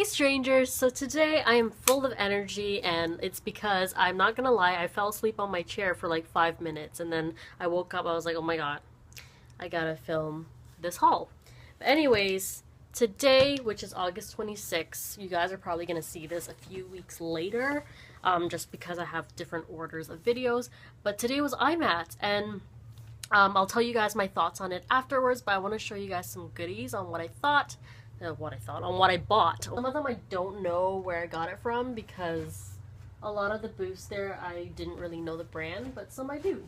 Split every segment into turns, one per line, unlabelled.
Hey strangers! So today I am full of energy and it's because I'm not gonna lie, I fell asleep on my chair for like 5 minutes and then I woke up, I was like, oh my god, I gotta film this haul. But anyways, today, which is August 26th, you guys are probably gonna see this a few weeks later, just because I have different orders of videos, but today was IMATS and I'll tell you guys my thoughts on it afterwards, but I want to show you guys some goodies on what I thought, on what I bought. Some of them I don't know where I got it from because a lot of the booths there I didn't really know the brand, but some I do.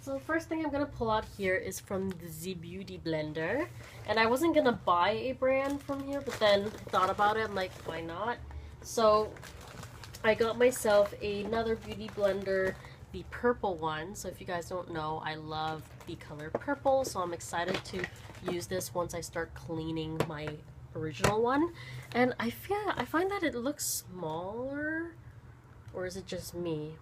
So the first thing I'm going to pull out here is from the Beauty Blender, and I wasn't going to buy a brand from here, but then I thought about it, I'm like, why not? So I got myself another Beauty Blender, the purple one. So if you guys don't know, I love the color purple, so I'm excited to use this once I start cleaning my original one. And I find that it looks smaller, or is it just me?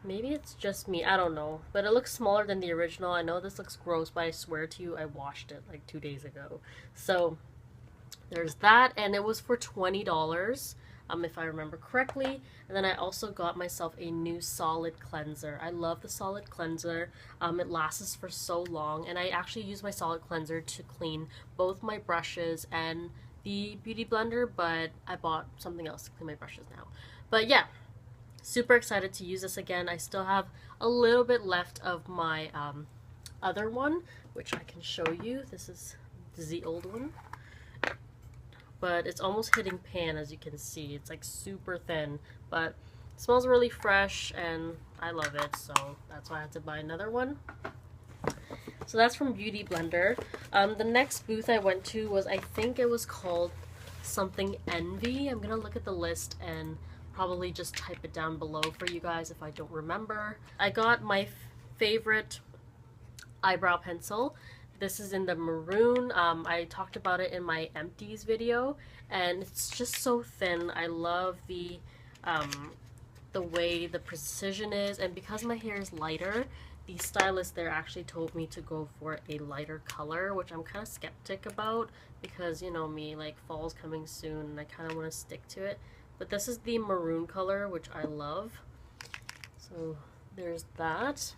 Maybe it's just me, I don't know, but it looks smaller than the original. I know this looks gross, but I swear to you I washed it like 2 days ago. So there's that, and it was for $20. If I remember correctly. And then I also got myself a new solid cleanser. I love the solid cleanser. It lasts for so long, and I actually use my solid cleanser to clean both my brushes and the Beauty Blender, but I bought something else to clean my brushes now. But yeah, super excited to use this again. I still have a little bit left of my other one, which I can show you. This is the old one, but it's almost hitting pan, as you can see. It's like super thin, but it smells really fresh and I love it, so that's why I had to buy another one. So that's from Beauty Blender. The next booth I went to was, I think it was called something Envy. I'm gonna look at the list and probably just type it down below for you guys if I don't remember. I got my favorite eyebrow pencil. This is in the maroon. I talked about it in my empties video, and it's just so thin. I love the way the precision is, and because my hair is lighter, the stylist there actually told me to go for a lighter color, which I'm kind of skeptic about because, you know me, like fall's coming soon and I kind of want to stick to it. But this is the maroon color, which I love. So there's that.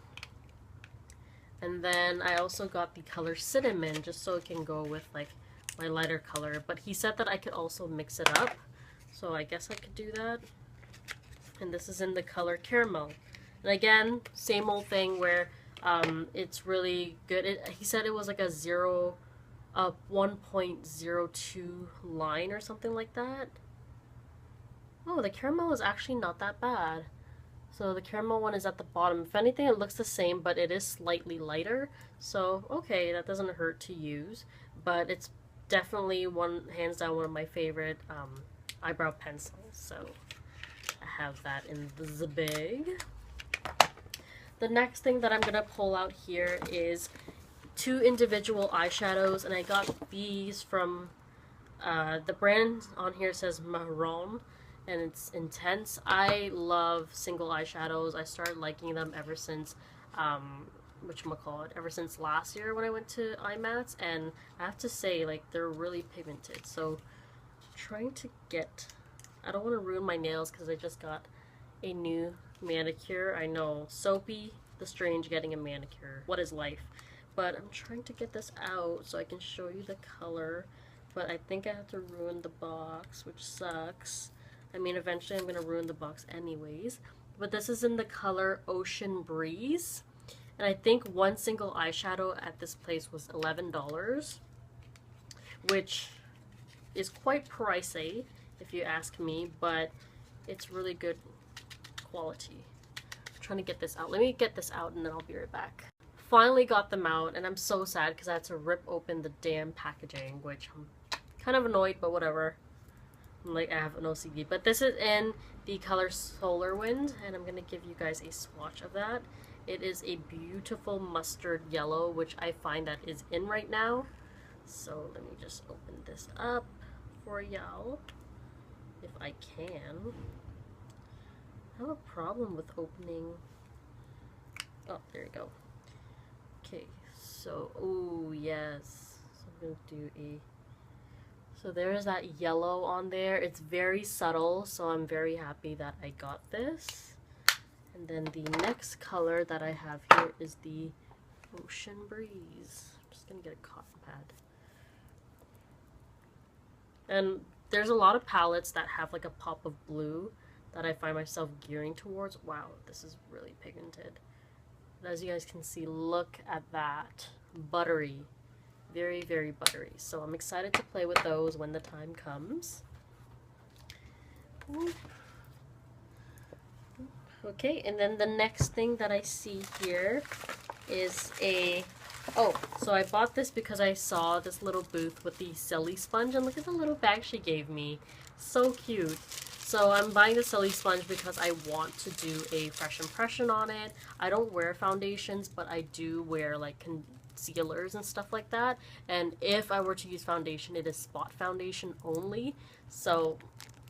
And then I also got the color Cinnamon, just so it can go with like my lighter color. But he said that I could also mix it up, so I guess I could do that. And this is in the color Caramel. And again, same old thing where it's really good. He said it was like a 1.02 line or something like that. Oh, the Caramel is actually not that bad. So the caramel one is at the bottom. If anything, it looks the same, but it is slightly lighter. So, okay, that doesn't hurt to use. But it's definitely hands down, one of my favorite eyebrow pencils. So I have that in the bag. The next thing that I'm going to pull out here is 2 individual eyeshadows. And I got these from, the brand on here says Marron, and it's intense. I love single eyeshadows. I started liking them ever since, ever since last year when I went to IMATS, and I have to say, like, they're really pigmented. So, I'm trying to get, I don't want to ruin my nails because I just got a new manicure. I know, Soapy the Strange getting a manicure. What is life? But I'm trying to get this out so I can show you the color, but I think I have to ruin the box, which sucks. I mean, eventually I'm going to ruin the box anyways. But this is in the color Ocean Breeze. And I think one single eyeshadow at this place was $11. Which is quite pricey, if you ask me. But it's really good quality. I'm trying to get this out. Let me get this out and then I'll be right back. Finally got them out. And I'm so sad because I had to rip open the damn packaging. Which I'm kind of annoyed, but whatever. Like, I have an OCD, but this is in the color Solar Wind, and I'm going to give you guys a swatch of that. It is a beautiful mustard yellow, which I find that is in right now. So let me just open this up for y'all, if I can. I have a problem with opening. Oh, there you go. Okay, so, oh yes. So I'm going to do a So there's that yellow on there. It's very subtle, so I'm very happy that I got this. And then the next color that I have here is the Ocean Breeze. I'm just gonna get a cotton pad. And there's a lot of palettes that have like a pop of blue that I find myself gearing towards. Wow, this is really pigmented. But as you guys can see, look at that. Buttery. Very, very buttery. So I'm excited to play with those when the time comes. Okay, and then the next thing that I see here is a... Oh, so I bought this because I saw this little booth with the Silly Sponge, and look at the little bag she gave me. So cute. So I'm buying the Silly Sponge because I want to do a fresh impression on it. I don't wear foundations, but I do wear like concealers and stuff like that. And if I were to use foundation, it is spot foundation only. So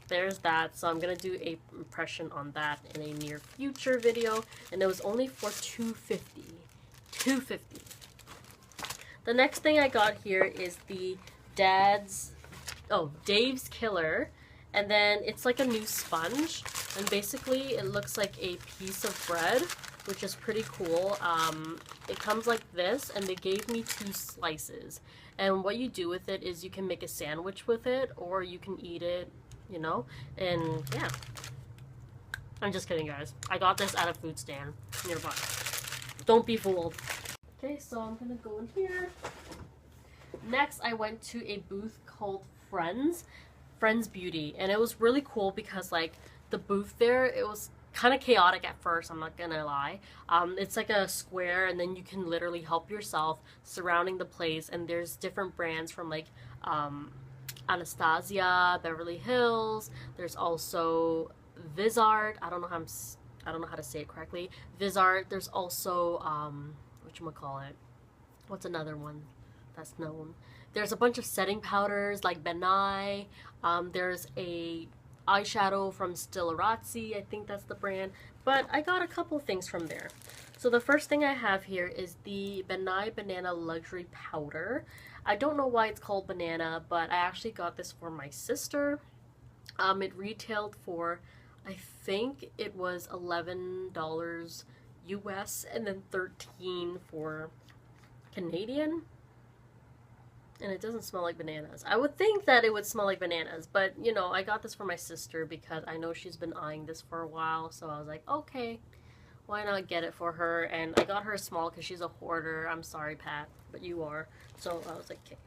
there's that. So I'm gonna do a impression on that in a near future video, and it was only for $2.50. $2.50. The next thing I got here is the Dave's Killer, and then it's like a new sponge, and basically it looks like a piece of bread, which is pretty cool. It comes like this, and they gave me 2 slices, and what you do with it is you can make a sandwich with it, or you can eat it, you know, and yeah. I'm just kidding, guys. I got this at a food stand nearby. Don't be fooled. Okay, so I'm gonna go in here. Next, I went to a booth called Friends Beauty, and it was really cool because like the booth there, it was kind of chaotic at first, I'm not gonna lie. It's like a square, and then you can literally help yourself surrounding the place, and there's different brands from like Anastasia, Beverly Hills. There's also Vizart. I don't know how to say it correctly. Vizart. There's also whatchamacallit? What's another one that's known? There's a bunch of setting powders like Benai. There's a eyeshadow from Stilarazzi. I think that's the brand. But I got a couple things from there. So the first thing I have here is the Benai Banana Luxury Powder. I don't know why it's called banana, but I actually got this for my sister. It retailed for, I think it was $11 US and then $13 for Canadian. And it doesn't smell like bananas. I would think that it would smell like bananas, but you know, I got this for my sister because I know she's been eyeing this for a while, so I was like, okay, why not get it for her? And I got her small because she's a hoarder. I'm sorry, Pat, but you are. So I was like, okay.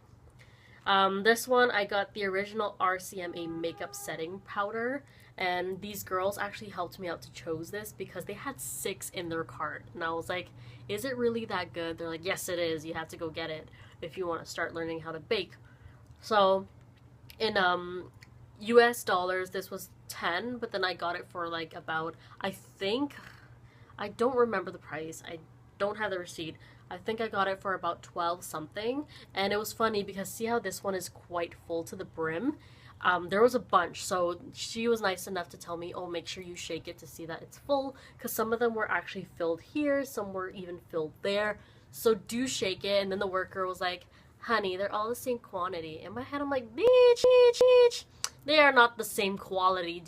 This one, I got the original RCMA makeup setting powder, and these girls actually helped me out to choose this because they had 6 in their cart, and I was like, is it really that good? They're like, yes it is, you have to go get it if you want to start learning how to bake. So in US dollars this was 10, but then I got it for like about, I don't remember the price, I don't have the receipt. I think I got it for about 12 something, and it was funny because see how this one is quite full to the brim? There was a bunch, so she was nice enough to tell me, oh, make sure you shake it to see that it's full, because some of them were actually filled here, some were even filled there, so do shake it. And then the worker was like, honey, they're all the same quantity. In my head, I'm like, bitch, they are not the same quality.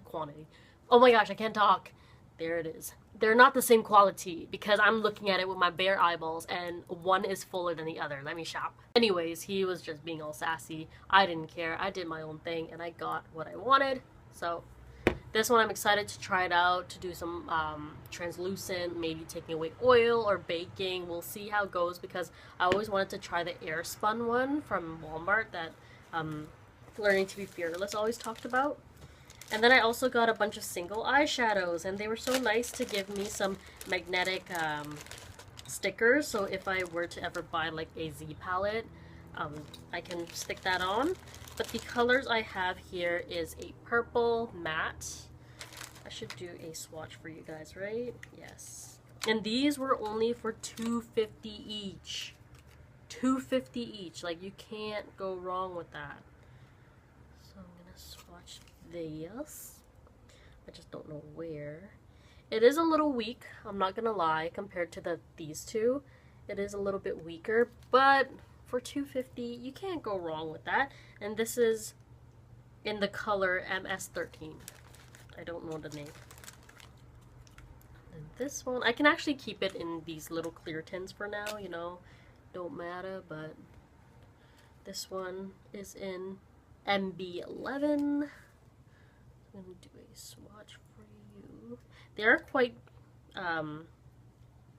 Quantity? Oh my gosh, I can't talk. There it is. They're not the same quality because I'm looking at it with my bare eyeballs and one is fuller than the other. Let me shop. Anyways, he was just being all sassy. I didn't care. I did my own thing and I got what I wanted. So this one I'm excited to try it out, to do some translucent, maybe taking away oil or baking. We'll see how it goes because I always wanted to try the air spun one from Walmart that Learning to Be Fearless always talked about. And then I also got a bunch of single eyeshadows, and they were so nice to give me some magnetic stickers, so if I were to ever buy like a Z palette, I can stick that on. But the colors I have here is a purple matte. I should do a swatch for you guys, right? Yes. And these were only for $2.50 each. $2.50 each. Like, you can't go wrong with that. So I'm gonna swatch this. I just don't know where. It is a little weak, I'm not gonna lie, compared to these two. It is a little bit weaker, but for $2.50. You can't go wrong with that. And this is in the color MS13. I don't know the name. And this one, I can actually keep it in these little clear tins for now, you know, don't matter, but this one is in MB11. I'm going to do a swatch for you. They are quite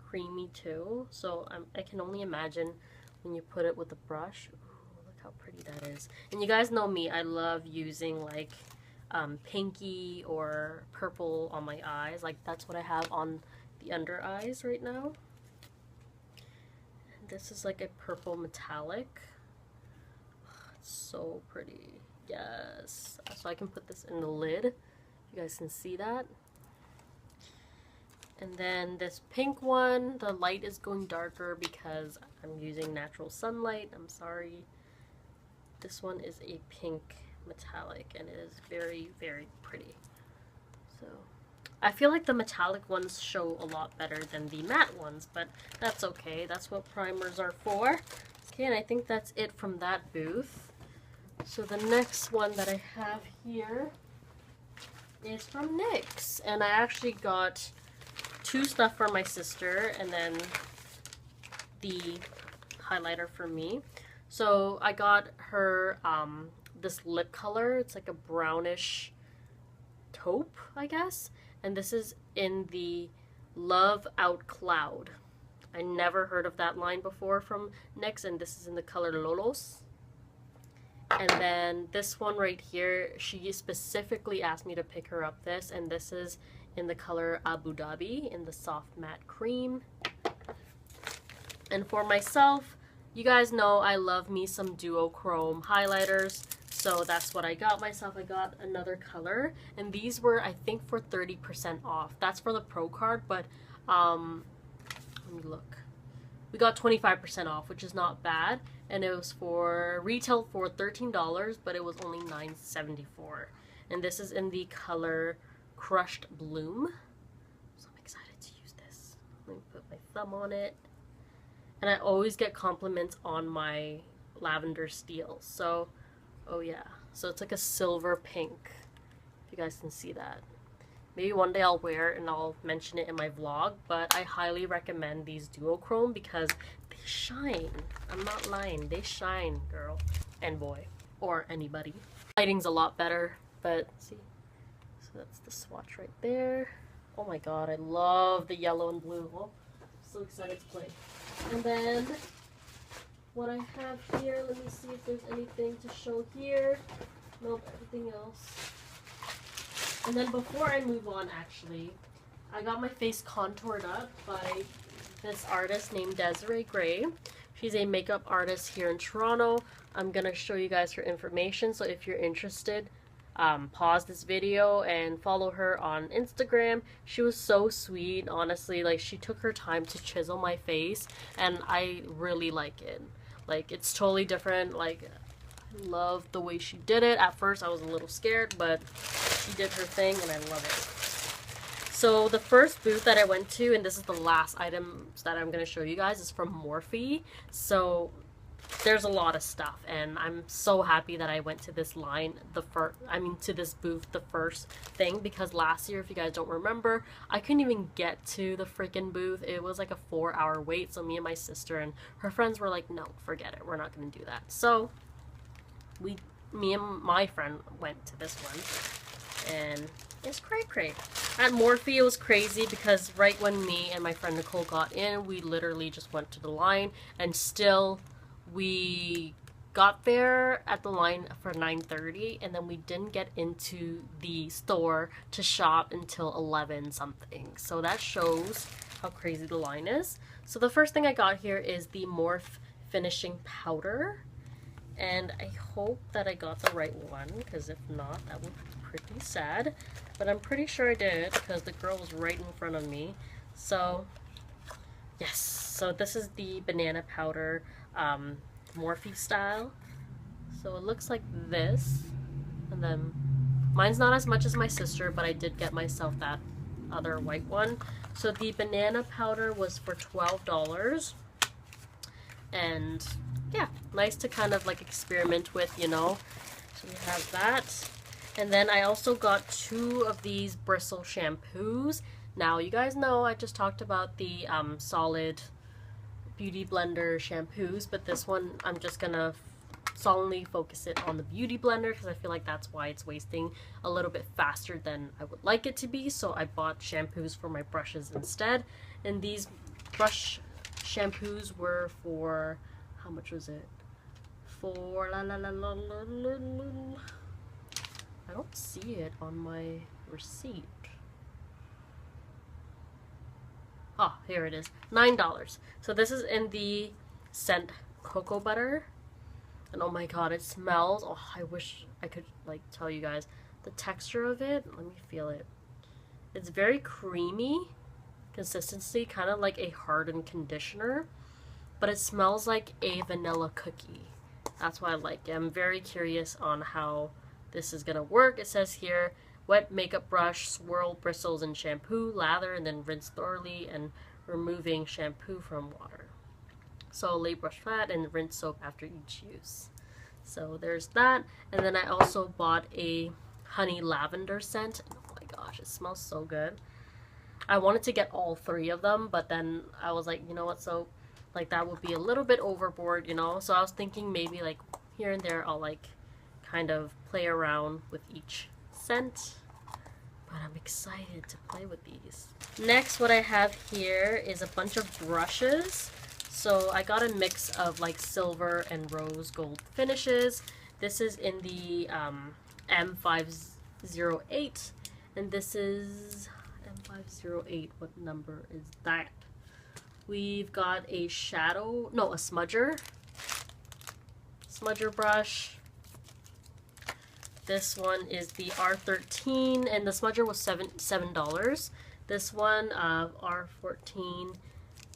creamy too, so I can only imagine when you put it with a brush. Ooh, look how pretty that is. And you guys know me, I love using like pinky or purple on my eyes. Like that's what I have on the under eyes right now. And this is like a purple metallic. Oh, it's so pretty. Yes. So I can put this in the lid. You guys can see that. And then this pink one, the light is going darker because I'm using natural sunlight. I'm sorry. This one is a pink metallic and it is very, very pretty. So I feel like the metallic ones show a lot better than the matte ones, but that's okay. That's what primers are for. Okay, and I think that's it from that booth. So the next one that I have here is from NYX, and I actually got two stuff for my sister and then the highlighter for me. So I got her this lip color. It's like a brownish taupe, I guess, and this is in the Love Out Cloud. I never heard of that line before from NYX, and this is in the color Lolos. And then this one right here, she specifically asked me to pick her up this, and this is in the color Abu Dhabi in the soft matte cream. And for myself, you guys know I love me some duochrome highlighters, so that's what I got myself. I got another color, and these were, I think, for 30% off. That's for the pro card, but let me look. We got 25% off, which is not bad, and it was for retail for $13, but it was only $9.74. And this is in the color Crushed Bloom. So I'm excited to use this. Let me put my thumb on it. And I always get compliments on my lavender steel. So, oh yeah. So it's like a silver pink. If you guys can see that. Maybe one day I'll wear it and I'll mention it in my vlog. But I highly recommend these duochrome because they shine. I'm not lying. They shine, girl and boy. Or anybody. Lighting's a lot better. But see. So that's the swatch right there. Oh my god, I love the yellow and blue. Oh, I'm so excited to play. And then what I have here, let me see if there's anything to show here. Nope, everything else. And then before I move on, actually, I got my face contoured up by this artist named Desiree Gray. She's a makeup artist here in Toronto. I'm gonna show you guys her information, so if you're interested, pause this video and follow her on Instagram. She was so sweet, honestly. Like, she took her time to chisel my face, and I really like it. Like, it's totally different. Like, I love the way she did it. At first I was a little scared, but she did her thing and I love it. So the first booth that I went to, and this is the last items that I'm going to show you guys, is from Morphe. So there's a lot of stuff, and I'm so happy that I went to this line to this booth the first thing, because last year, if you guys don't remember, I couldn't even get to the freaking booth. It was like a 4-hour wait, so me and my sister and her friends were like, no, forget it, we're not gonna do that. So me and my friend went to this one, and it's cray. At Morphe, it was crazy because right when me and my friend Nicole got in, we literally just went to the line, and still we got there at the line for 9:30, and then we didn't get into the store to shop until 11 something. So that shows how crazy the line is. So the first thing I got here is the Morphe finishing powder, and I hope that I got the right one, because if not, that would be pretty sad. But I'm pretty sure I did, because the girl was right in front of me. So yes, so this is the banana powder Morphe style. So it looks like this, and then mine's not as much as my sister, but I did get myself that other white one. So the banana powder was for $12, and yeah, nice to kind of like experiment with, you know. So we have that. And then I also got 2 of these bristle shampoos. Now, you guys know I just talked about the solid beauty blender shampoos, but this one I'm just gonna solely focus it on the beauty blender because I feel like that's why it's wasting a little bit faster than I would like it to be. So I bought shampoos for my brushes instead. And these brush shampoos were for, how much was it? For I don't see it on my receipt. Oh, here it is. $9. So this is in the scent cocoa butter. And oh my god, it smells. Oh, I wish I could like tell you guys the texture of it. Let me feel it. It's very creamy consistency, kind of like a hardened conditioner, but it smells like a vanilla cookie. That's why I like it. I'm very curious on how this is gonna work. It says here, wet makeup brush, swirl bristles in shampoo, lather, and then rinse thoroughly and removing shampoo from water. So lay brush flat and rinse soap after each use. So there's that. And then I also bought a honey lavender scent. Oh my gosh, it smells so good. I wanted to get all 3 of them, but then I was like, you know what, so like that would be a little bit overboard, you know. So I was thinking maybe like here and there I'll like kind of play around with each scent. But I'm excited to play with these. Next, what I have here is a bunch of brushes. So I got a mix of like silver and rose gold finishes. This is in the M508, and this is M508. What number is that? We've got a smudger brush. This one is the R13, and the smudger was $7. This one, R14,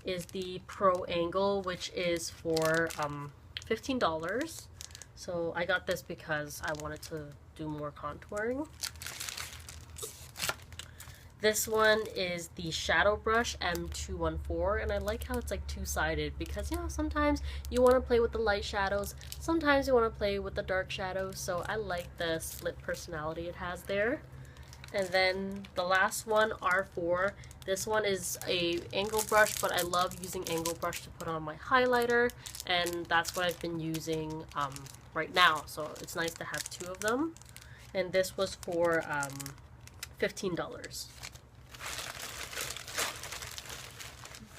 is the Pro Angle, which is for $15. So I got this because I wanted to do more contouring. This one is the Shadow Brush M214, and I like how it's like two-sided because, you know, sometimes you want to play with the light shadows, sometimes you want to play with the dark shadows, so I like the split personality it has there. And then the last one, R4, this one is a angle brush, but I love using angle brush to put on my highlighter, and that's what I've been using right now, so it's nice to have 2 of them. And this was for $15.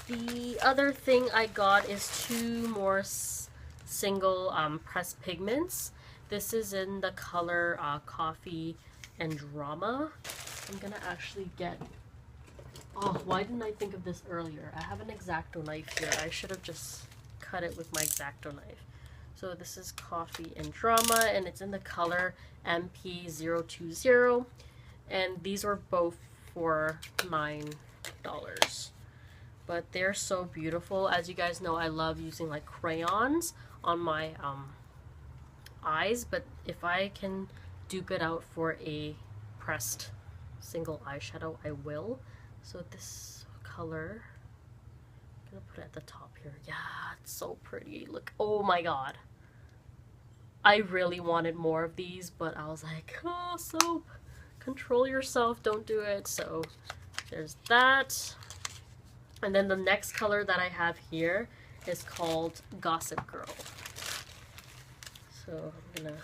The other thing I got is 2 more single pressed pigments. This is in the color Coffee and Drama. I'm gonna actually get... Oh, why didn't I think of this earlier? I have an X-Acto knife here. I should have just cut it with my X-Acto knife. So this is Coffee and Drama, and it's in the color MP020. And these were both for $9. But they're so beautiful. As you guys know, I love using like crayons on my eyes, but if I can dupe it out for a pressed single eyeshadow, I will. So this color, I'm gonna put it at the top here. Yeah, it's so pretty. Look, oh my god. I really wanted more of these, but I was like, oh, soap, control yourself, don't do it. So there's that. And then the next color that I have here is called Gossip Girl. So I'm gonna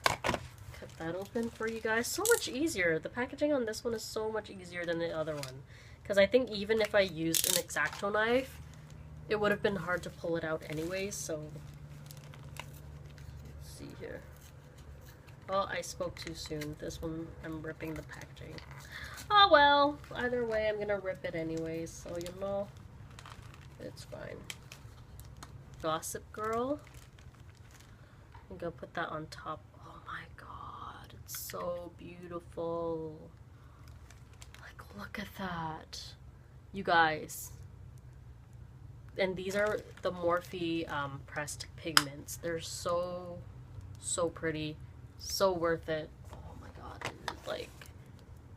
cut that open for you guys. So much easier. The packaging on this one is so much easier than the other one. Because I think even if I used an X-Acto knife, it would have been hard to pull it out anyways, so... Let's see here. Oh, I spoke too soon. This one, I'm ripping the packaging. Oh well, either way, I'm gonna rip it anyways, so you know, it's fine. Gossip Girl. I'm gonna put that on top. Oh my god, it's so beautiful. Like, look at that. You guys. And these are the Morphe pressed pigments. They're so pretty. So worth it. Oh my god, it's like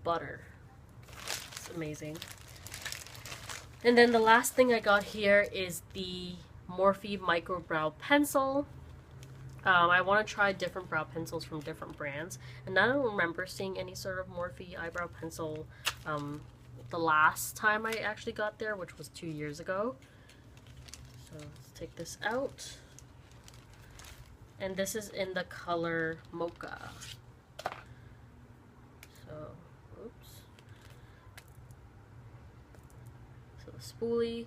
butter. It's amazing. And then the last thing I got here is the Morphe Micro Brow Pencil. I want to try different brow pencils from different brands, and I don't remember seeing any sort of Morphe eyebrow pencil the last time I actually got there, which was 2 years ago. So let's take this out. And this is in the color Mocha. So, oops. So the spoolie.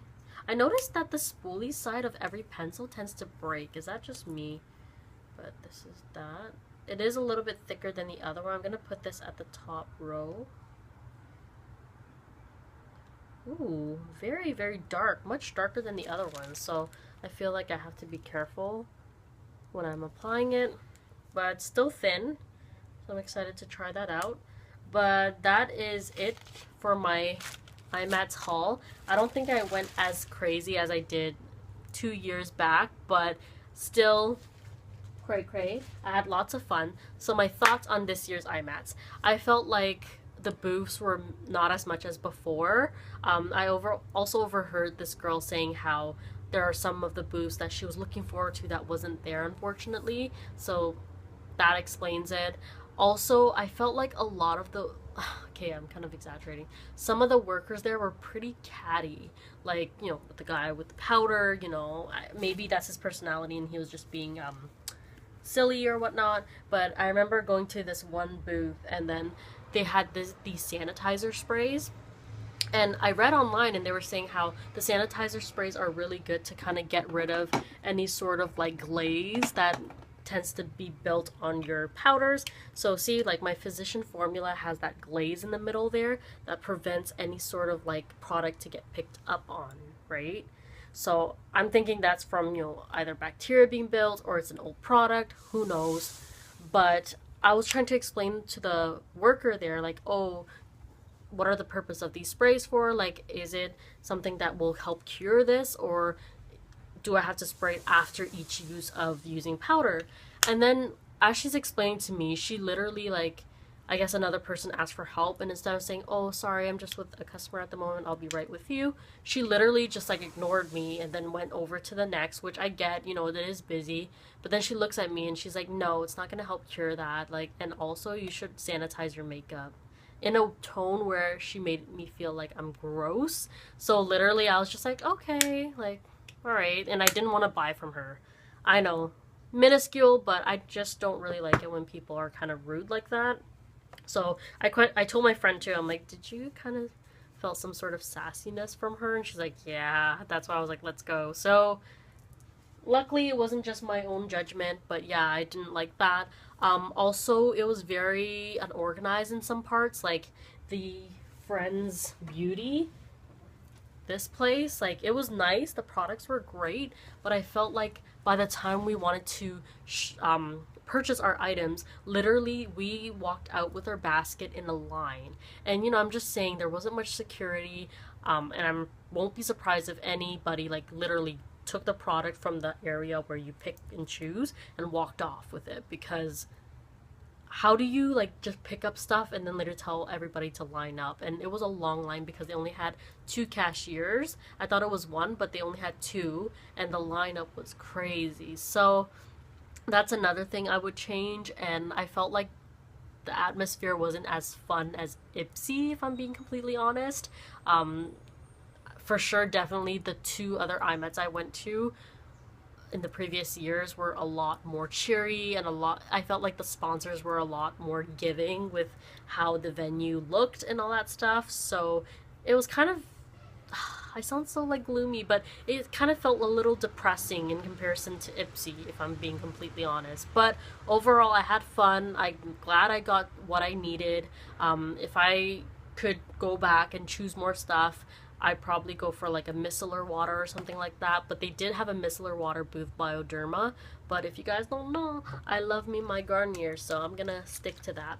I noticed that the spoolie side of every pencil tends to break. Is that just me? But this is that. It is a little bit thicker than the other one. I'm going to put this at the top row. Ooh, very, very dark. Much darker than the other ones. So I feel like I have to be careful when I'm applying it. But it's still thin. So I'm excited to try that out. But that is it for my IMATS haul. I don't think I went as crazy as I did 2 years back. But still... cray. I had lots of fun. So my thoughts on this year's IMATS. I felt like the booths were not as much as before. I also overheard this girl saying how there are some of the booths that she was looking forward to that wasn't there, unfortunately. So that explains it. Also, I felt like a lot of the... okay, I'm kind of exaggerating. Some of the workers there were pretty catty. Like, you know, the guy with the powder, you know, maybe that's his personality and he was just being... silly or whatnot. But I remember going to this one booth and then they had these sanitizer sprays, and I read online and they were saying how the sanitizer sprays are really good to kind of get rid of any sort of like glaze that tends to be built on your powders. So see, like my Physician Formula has that glaze in the middle there that prevents any sort of like product to get picked up on, right? So I'm thinking that's from, you know, either bacteria being built or it's an old product, who knows. But I was trying to explain to the worker there, like, oh, what are the purpose of these sprays for? Like, is it something that will help cure this, or do I have to spray it after each use of using powder? And then as she's explaining to me, she literally, like, I guess another person asked for help, and instead of saying, oh, sorry, I'm just with a customer at the moment, I'll be right with you, she literally just like ignored me and then went over to the next, which I get, you know, it is busy. But then she looks at me and she's like, no, it's not going to help cure that. Like, and also you should sanitize your makeup, in a tone where she made me feel like I'm gross. So literally I was just like, okay, like, all right. And I didn't want to buy from her. I know, minuscule, but I just don't really like it when people are kind of rude like that. So I told my friend too, I'm like, did you kind of felt some sort of sassiness from her? And she's like, yeah. That's why I was like, let's go. So luckily it wasn't just my own judgment, but yeah, I didn't like that. Also, it was very unorganized in some parts, like the Friends Beauty, this place, like, it was nice, the products were great, but I felt like by the time we wanted to purchase our items, literally we walked out with our basket in a line. And, you know, I'm just saying, there wasn't much security, and I won't be surprised if anybody, like, literally took the product from the area where you pick and choose and walked off with it. Because how do you, like, just pick up stuff and then later tell everybody to line up? And it was a long line because they only had 2 cashiers. I thought it was 1, but they only had 2, and the lineup was crazy. So that's another thing I would change. And I felt like the atmosphere wasn't as fun as Ipsy, if I'm being completely honest. For sure, definitely the 2 other IMATS I went to in the previous years were a lot more cheery, and I felt like the sponsors were a lot more giving with how the venue looked and all that stuff. So it was kind of, I sound so like gloomy, but it kind of felt a little depressing in comparison to Ipsy, if I'm being completely honest. But overall, I had fun. I'm glad I got what I needed. If I could go back and choose more stuff, I'd probably go for like a micellar water or something like that. But they did have a micellar water booth, Bioderma. But if you guys don't know, I love me my Garnier, so I'm gonna stick to that.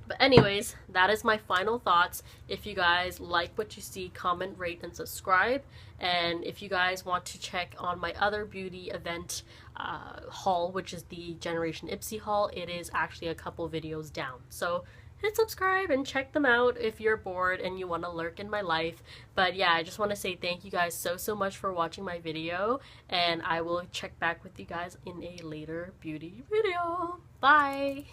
But anyways, that is my final thoughts. If you guys like what you see, comment, rate, and subscribe. And if you guys want to check on my other beauty event haul, which is the Generation Ipsy haul, it is actually a couple videos down. So hit subscribe and check them out if you're bored and you want to lurk in my life. But yeah, I just want to say thank you guys so much for watching my video, and I will check back with you guys in a later beauty video. Bye!